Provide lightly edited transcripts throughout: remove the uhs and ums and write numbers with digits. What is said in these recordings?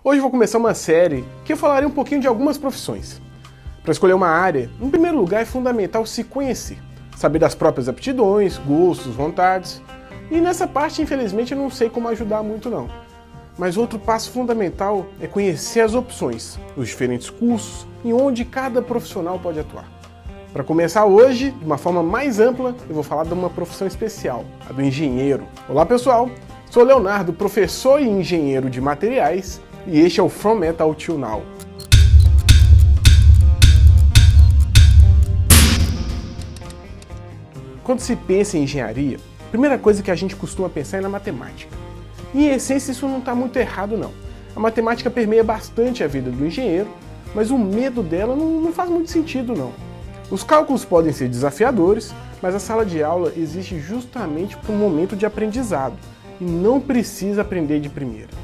Hoje eu vou começar uma série que eu falarei um pouquinho de algumas profissões. Para escolher uma área, em primeiro lugar é fundamental se conhecer, saber das próprias aptidões, gostos, vontades. E nessa parte, infelizmente, eu não sei como ajudar muito não. Mas outro passo fundamental é conhecer as opções, os diferentes cursos e onde cada profissional pode atuar. Para começar hoje, de uma forma mais ampla, eu vou falar de uma profissão especial, a do engenheiro. Olá pessoal, sou Leonardo, professor e engenheiro de materiais, e este é o From Metal Till Now. Quando se pensa em engenharia, a primeira coisa que a gente costuma pensar é na matemática. E, em essência, isso não está muito errado não. A matemática permeia bastante a vida do engenheiro, mas o medo dela não faz muito sentido não. Os cálculos podem ser desafiadores, mas a sala de aula existe justamente para um momento de aprendizado, e não precisa aprender de primeira.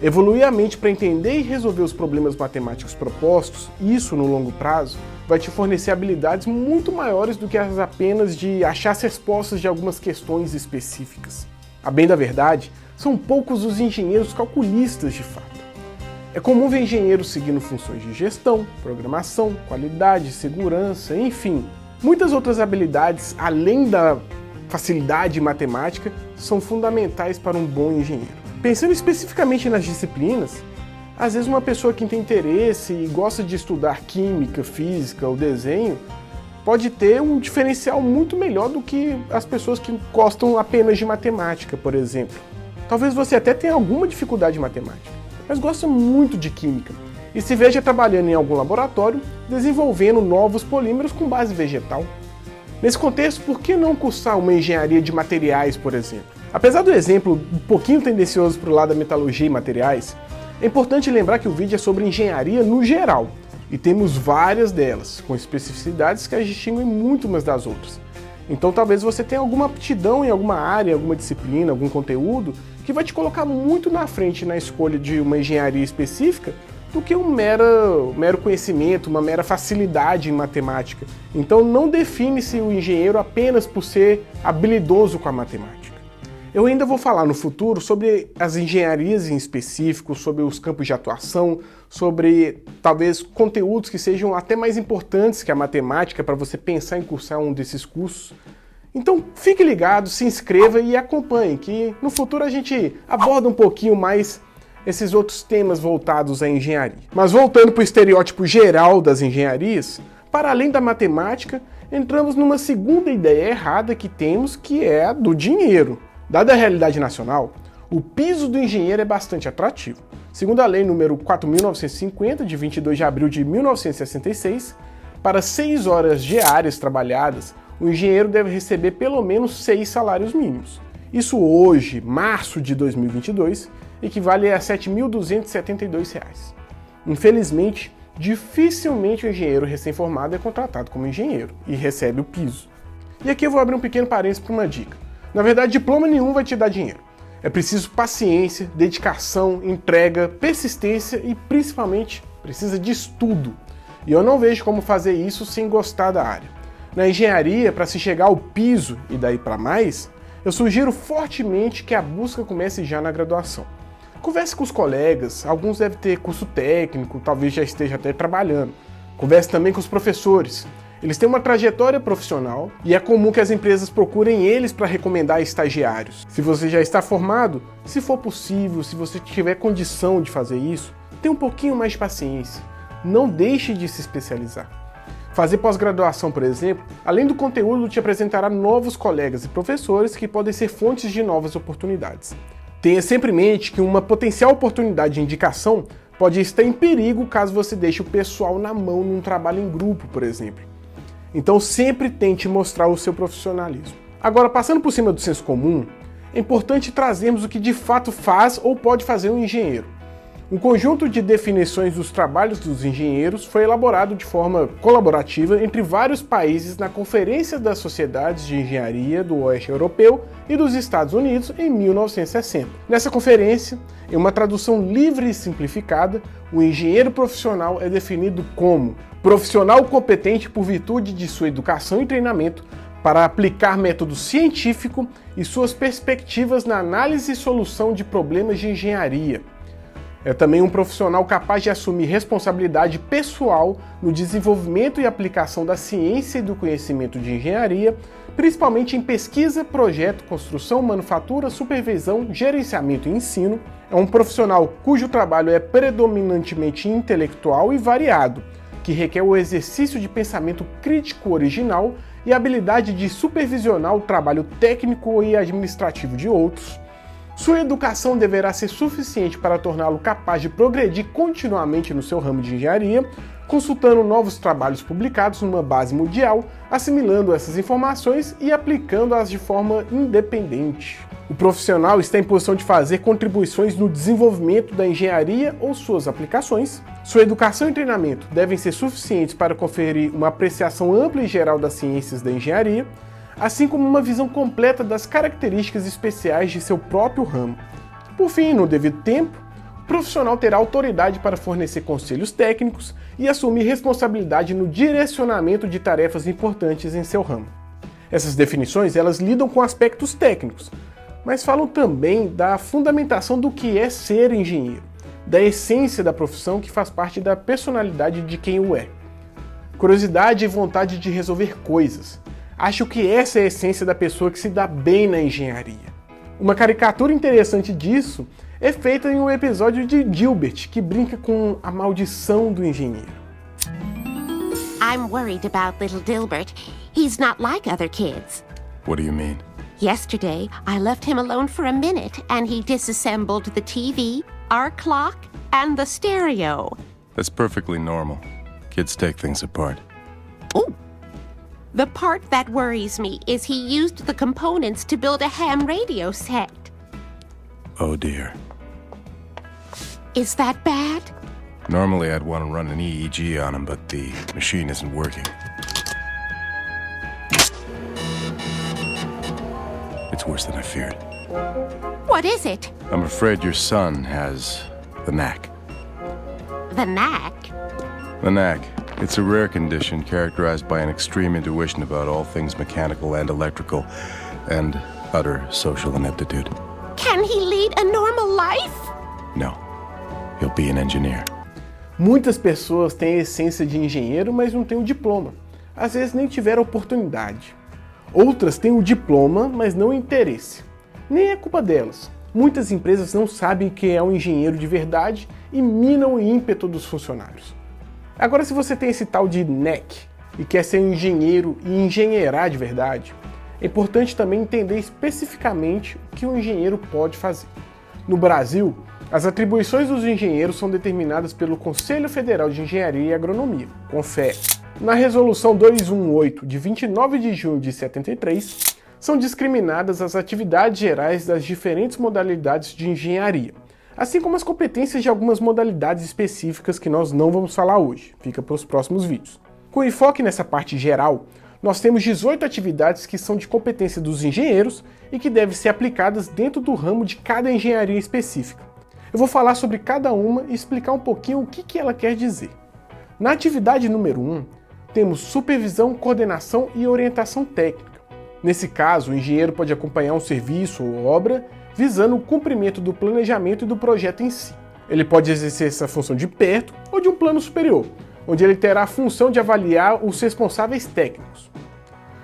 Evoluir a mente para entender e resolver os problemas matemáticos propostos, isso no longo prazo, vai te fornecer habilidades muito maiores do que as apenas de achar as respostas de algumas questões específicas. A bem da verdade, são poucos os engenheiros calculistas de fato. É comum ver engenheiros seguindo funções de gestão, programação, qualidade, segurança, enfim. Muitas outras habilidades, além da facilidade matemática, são fundamentais para um bom engenheiro. Pensando especificamente nas disciplinas, às vezes uma pessoa que tem interesse e gosta de estudar química, física ou desenho pode ter um diferencial muito melhor do que as pessoas que gostam apenas de matemática, por exemplo. Talvez você até tenha alguma dificuldade em matemática, mas gosta muito de química e se veja trabalhando em algum laboratório desenvolvendo novos polímeros com base vegetal. Nesse contexto, por que não cursar uma engenharia de materiais, por exemplo? Apesar do exemplo um pouquinho tendencioso para o lado da metalurgia e materiais, é importante lembrar que o vídeo é sobre engenharia no geral, e temos várias delas, com especificidades que as distinguem muito umas das outras. Então talvez você tenha alguma aptidão em alguma área, alguma disciplina, algum conteúdo, que vai te colocar muito na frente na escolha de uma engenharia específica do que um mero conhecimento, uma mera facilidade em matemática. Então não define-se o engenheiro apenas por ser habilidoso com a matemática. Eu ainda vou falar no futuro sobre as engenharias em específico, sobre os campos de atuação, sobre talvez conteúdos que sejam até mais importantes que a matemática para você pensar em cursar um desses cursos. Então fique ligado, se inscreva e acompanhe, que no futuro a gente aborda um pouquinho mais esses outros temas voltados à engenharia. Mas voltando para o estereótipo geral das engenharias, para além da matemática, entramos numa segunda ideia errada que temos, que é a do dinheiro. Dada a realidade nacional, o piso do engenheiro é bastante atrativo. Segundo a lei número 4.950, de 22 de abril de 1966, para 6 horas diárias trabalhadas, o engenheiro deve receber pelo menos 6 salários mínimos. Isso hoje, março de 2022, equivale a R$ 7.272. Infelizmente, dificilmente o engenheiro recém-formado é contratado como engenheiro e recebe o piso. E aqui eu vou abrir um pequeno parênteses para uma dica. Na verdade, diploma nenhum vai te dar dinheiro. É preciso paciência, dedicação, entrega, persistência e, principalmente, precisa de estudo. E eu não vejo como fazer isso sem gostar da área. Na engenharia, para se chegar ao piso e daí para mais, eu sugiro fortemente que a busca comece já na graduação. Converse com os colegas, alguns devem ter curso técnico, talvez já esteja até trabalhando. Converse também com os professores. Eles têm uma trajetória profissional e é comum que as empresas procurem eles para recomendar estagiários. Se você já está formado, se for possível, se você tiver condição de fazer isso, tenha um pouquinho mais de paciência. Não deixe de se especializar. Fazer pós-graduação, por exemplo, além do conteúdo, te apresentará novos colegas e professores que podem ser fontes de novas oportunidades. Tenha sempre em mente que uma potencial oportunidade de indicação pode estar em perigo caso você deixe o pessoal na mão num trabalho em grupo, por exemplo. Então sempre tente mostrar o seu profissionalismo. Agora, passando por cima do senso comum, é importante trazermos o que de fato faz ou pode fazer um engenheiro. Um conjunto de definições dos trabalhos dos engenheiros foi elaborado de forma colaborativa entre vários países na Conferência das Sociedades de Engenharia do Oeste Europeu e dos Estados Unidos em 1960. Nessa conferência, em uma tradução livre e simplificada, o engenheiro profissional é definido como profissional competente por virtude de sua educação e treinamento para aplicar método científico e suas perspectivas na análise e solução de problemas de engenharia. É também um profissional capaz de assumir responsabilidade pessoal no desenvolvimento e aplicação da ciência e do conhecimento de engenharia, principalmente em pesquisa, projeto, construção, manufatura, supervisão, gerenciamento e ensino. É um profissional cujo trabalho é predominantemente intelectual e variado, que requer o exercício de pensamento crítico original e a habilidade de supervisionar o trabalho técnico e administrativo de outros. Sua educação deverá ser suficiente para torná-lo capaz de progredir continuamente no seu ramo de engenharia, consultando novos trabalhos publicados numa base mundial, assimilando essas informações e aplicando-as de forma independente. O profissional está em posição de fazer contribuições no desenvolvimento da engenharia ou suas aplicações. Sua educação e treinamento devem ser suficientes para conferir uma apreciação ampla e geral das ciências da engenharia, assim como uma visão completa das características especiais de seu próprio ramo. Por fim, no devido tempo, o profissional terá autoridade para fornecer conselhos técnicos e assumir responsabilidade no direcionamento de tarefas importantes em seu ramo. Essas definições elas lidam com aspectos técnicos, mas falam também da fundamentação do que é ser engenheiro, da essência da profissão que faz parte da personalidade de quem o é. Curiosidade e vontade de resolver coisas. Acho que essa é a essência da pessoa que se dá bem na engenharia. Uma caricatura interessante disso é feita em um episódio de Gilbert, que brinca com a maldição do engenheiro. I'm worried about little Dilbert. He's not like other kids. What do you mean? Yesterday, I left him alone for a minute and he disassembled the TV, our clock, and the stereo. That's perfectly normal. Kids take things apart. Oh! The part that worries me is he used the components to build a ham radio set. Oh dear. Is that bad? Normally I'd want to run an EEG on him, but the machine isn't working. It's worse than I feared. What is it? I'm afraid your son has the knack. The knack? The knack. It's a rare condition characterized by an extreme intuition about all things mechanical and electrical, and utter social ineptitude. Can he lead a normal life? No. He'll be an engineer. Muitas pessoas têm a essência de engenheiro, mas não têm o diploma. Às vezes nem tiveram oportunidade. Outras têm o diploma, mas não o interesse. Nem é culpa delas. Muitas empresas não sabem que é um engenheiro de verdade e minam o ímpeto dos funcionários. Agora, se você tem esse tal de NEC e quer ser um engenheiro e engenheirar de verdade, é importante também entender especificamente o que um engenheiro pode fazer. No Brasil, as atribuições dos engenheiros são determinadas pelo Conselho Federal de Engenharia e Agronomia, CONFEA. Na Resolução 218, de 29 de junho de 73, são discriminadas as atividades gerais das diferentes modalidades de engenharia, assim como as competências de algumas modalidades específicas que nós não vamos falar hoje, fica para os próximos vídeos. Com enfoque nessa parte geral, nós temos 18 atividades que são de competência dos engenheiros e que devem ser aplicadas dentro do ramo de cada engenharia específica. Eu vou falar sobre cada uma e explicar um pouquinho o que ela quer dizer. Na atividade número 1, temos supervisão, coordenação e orientação técnica. Nesse caso, o engenheiro pode acompanhar um serviço ou obra visando o cumprimento do planejamento e do projeto em si. Ele pode exercer essa função de perto ou de um plano superior, onde ele terá a função de avaliar os responsáveis técnicos.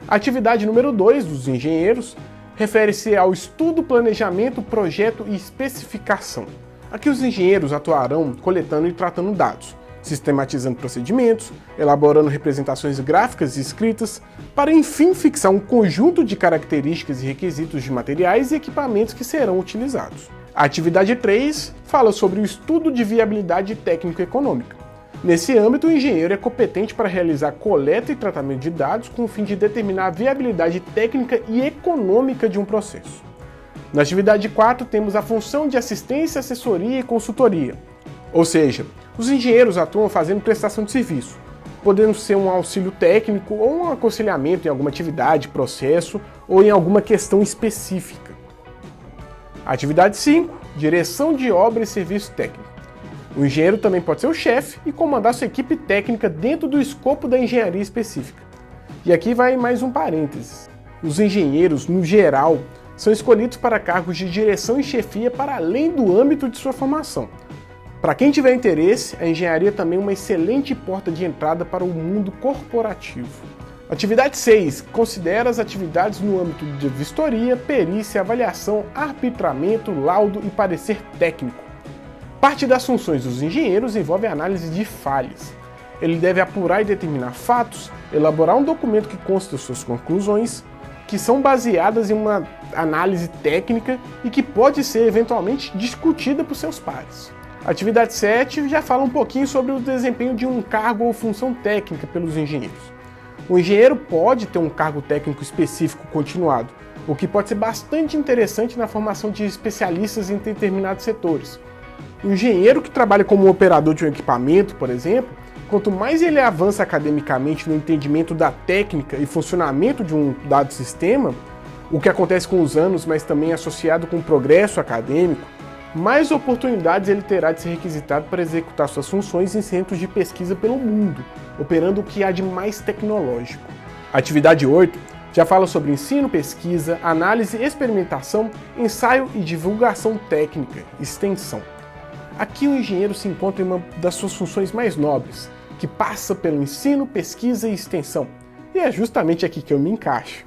A atividade número 2 dos engenheiros refere-se ao estudo, planejamento, projeto e especificação. Aqui os engenheiros atuarão coletando e tratando dados, sistematizando procedimentos, elaborando representações gráficas e escritas, para enfim fixar um conjunto de características e requisitos de materiais e equipamentos que serão utilizados. A atividade 3 fala sobre o estudo de viabilidade técnico-econômica. Nesse âmbito, o engenheiro é competente para realizar coleta e tratamento de dados com o fim de determinar a viabilidade técnica e econômica de um processo. Na atividade 4, temos a função de assistência, assessoria e consultoria, ou seja, os engenheiros atuam fazendo prestação de serviço, podendo ser um auxílio técnico ou um aconselhamento em alguma atividade, processo ou em alguma questão específica. Atividade 5, direção de obra e serviço técnico. O engenheiro também pode ser o chefe e comandar sua equipe técnica dentro do escopo da engenharia específica. E aqui vai mais um parênteses. Os engenheiros, no geral, são escolhidos para cargos de direção e chefia para além do âmbito de sua formação. Para quem tiver interesse, a engenharia também é uma excelente porta de entrada para o mundo corporativo. Atividade 6. Considera as atividades no âmbito de vistoria, perícia, avaliação, arbitramento, laudo e parecer técnico. Parte das funções dos engenheiros envolve a análise de falhas. Ele deve apurar e determinar fatos, elaborar um documento que conste suas conclusões, que são baseadas em uma análise técnica e que pode ser eventualmente discutida por seus pares. Atividade 7 já fala um pouquinho sobre o desempenho de um cargo ou função técnica pelos engenheiros. O engenheiro pode ter um cargo técnico específico continuado, o que pode ser bastante interessante na formação de especialistas em determinados setores. O engenheiro que trabalha como operador de um equipamento, por exemplo, quanto mais ele avança academicamente no entendimento da técnica e funcionamento de um dado sistema, o que acontece com os anos, mas também associado com o progresso acadêmico, mais oportunidades ele terá de ser requisitado para executar suas funções em centros de pesquisa pelo mundo, operando o que há de mais tecnológico. A atividade 8 já fala sobre ensino, pesquisa, análise, experimentação, ensaio e divulgação técnica, extensão. Aqui o engenheiro se encontra em uma das suas funções mais nobres, que passa pelo ensino, pesquisa e extensão. E é justamente aqui que eu me encaixo.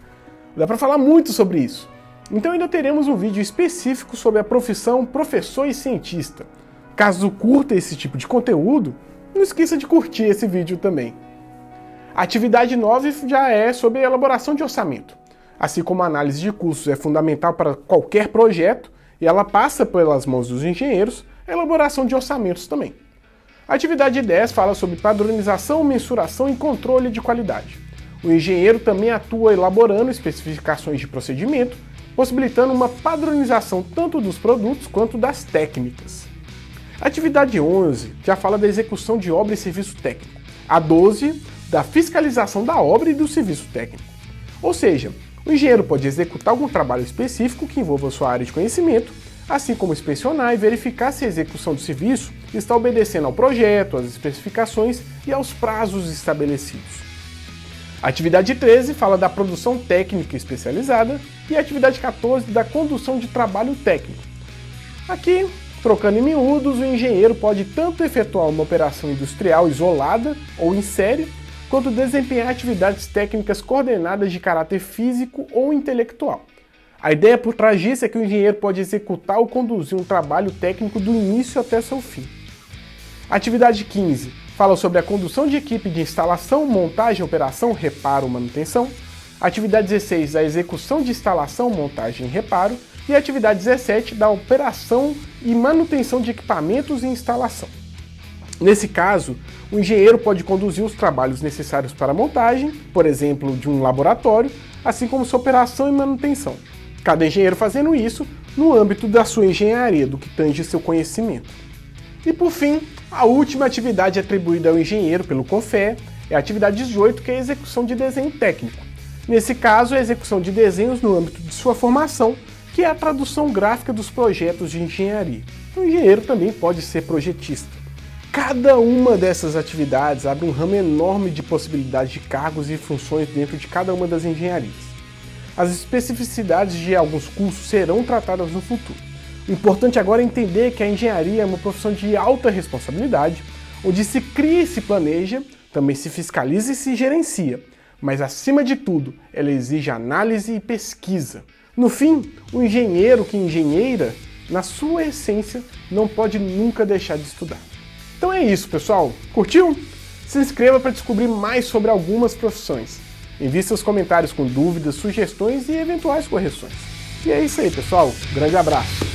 Dá para falar muito sobre isso. Então ainda teremos um vídeo específico sobre a profissão professor e cientista. Caso curta esse tipo de conteúdo, não esqueça de curtir esse vídeo também. A atividade 9 já é sobre a elaboração de orçamento. Assim como a análise de custos é fundamental para qualquer projeto, e ela passa pelas mãos dos engenheiros, a elaboração de orçamentos também. A atividade 10 fala sobre padronização, mensuração e controle de qualidade. O engenheiro também atua elaborando especificações de procedimento, possibilitando uma padronização tanto dos produtos quanto das técnicas. A atividade 11 já fala da execução de obra e serviço técnico. A 12, da fiscalização da obra e do serviço técnico. Ou seja, o engenheiro pode executar algum trabalho específico que envolva sua área de conhecimento, assim como inspecionar e verificar se a execução do serviço está obedecendo ao projeto, às especificações e aos prazos estabelecidos. A atividade 13 fala da produção técnica especializada e a atividade 14 da condução de trabalho técnico. Aqui, trocando em miúdos, o engenheiro pode tanto efetuar uma operação industrial isolada ou em série, quanto desempenhar atividades técnicas coordenadas de caráter físico ou intelectual. A ideia por trás disso é que o engenheiro pode executar ou conduzir um trabalho técnico do início até seu fim. A atividade 15 fala sobre a condução de equipe de instalação, montagem, operação, reparo, manutenção. A atividade 16, a execução de instalação, montagem e reparo. E a atividade 17, da operação e manutenção de equipamentos e instalação. Nesse caso, o engenheiro pode conduzir os trabalhos necessários para a montagem, por exemplo, de um laboratório, assim como sua operação e manutenção. Cada engenheiro fazendo isso no âmbito da sua engenharia, do que tange seu conhecimento. E por fim, a última atividade atribuída ao engenheiro pelo CONFEE é a atividade 18, que é a execução de desenho técnico. Nesse caso, é a execução de desenhos no âmbito de sua formação, que é a tradução gráfica dos projetos de engenharia. O engenheiro também pode ser projetista. Cada uma dessas atividades abre um ramo enorme de possibilidades de cargos e funções dentro de cada uma das engenharias. As especificidades de alguns cursos serão tratadas no futuro. O importante agora é entender que a engenharia é uma profissão de alta responsabilidade, onde se cria e se planeja, também se fiscaliza e se gerencia, mas acima de tudo, ela exige análise e pesquisa. No fim, o engenheiro que engenheira, na sua essência, não pode nunca deixar de estudar. Então é isso, pessoal. Curtiu? Se inscreva para descobrir mais sobre algumas profissões. Envie seus comentários com dúvidas, sugestões e eventuais correções. E é isso aí, pessoal. Grande abraço.